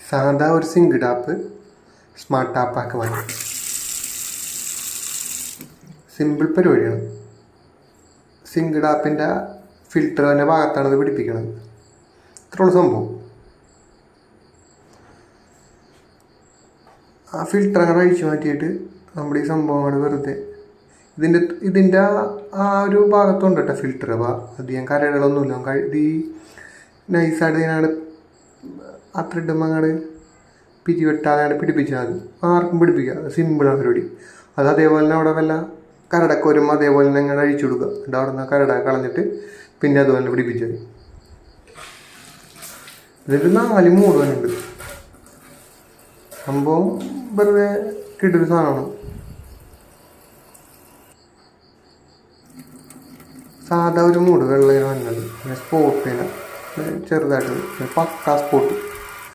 സാധാ ഒരു zinc tap smart ടാപ്പാക്കി മാറ്റും. സിമ്പിൾ പരിപാടിയാണ്. സിങ്ക് ടാപ്പിൻ്റെ ഫിൽറ്ററിൻ്റെ ഭാഗത്താണ് ഇത് പിടിപ്പിക്കുന്നത്. ഇത്രയുള്ള സംഭവം. ആ ഫിൽറ്റർ അങ്ങനെ അഴിച്ചു മാറ്റിയിട്ട് നമ്മുടെ ഈ സംഭവങ്ങൾ വെറുതെ ഇതിൻ്റെ ആ ഒരു ഭാഗത്തുണ്ട് കേട്ടോ ഫിൽറ്റർ. അപ്പോൾ അധികം കരകളൊന്നുമില്ല. ഇത് ഈ നൈസായിട്ട് ഇതിനാണ് ആ ത്രെഡും അങ്ങോട്ട് പിരിവെട്ടാതെ പിടിപ്പിച്ചാൽ മതി. ആർക്കും പിടിപ്പിക്കുക. അത് സിമ്പിളാണ് പരിപാടി. അത് അതേപോലെ തന്നെ അവിടെ വല്ല കരടൊക്കെ വരുമ്പോൾ അതേപോലെ തന്നെ അങ്ങനെ അഴിച്ചു കൊടുക്കുക. എന്നിട്ട് അവിടെ നിന്ന് കരട കളഞ്ഞിട്ട് പിന്നെ അതുപോലെ പിടിപ്പിച്ചത്. ഇതിൽ 4 മൂടുവാനുണ്ട്. സംഭവം വെറുതെ കിട്ടൊരു സാധനമാണ്. സാധാ ഒരു മൂട് വെള്ളയിൽ വന്നത് സ്പോട്ടിന് ചെറുതായിട്ട് പക്കാ സ്പോട്ട്.